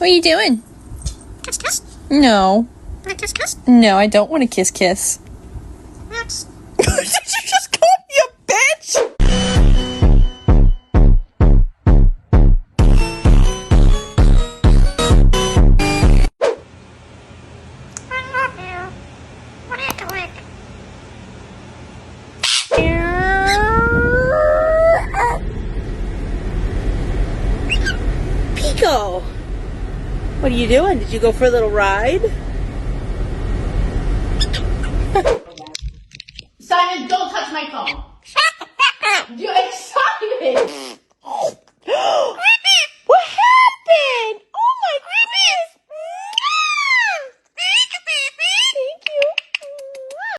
What are you doing? Kiss, kiss. No. Want to kiss, kiss? No, I don't want to kiss kiss. Yes. Did you just call me a bitch? I love you. What are you doing? Pico! What are you doing? Did you go for a little ride?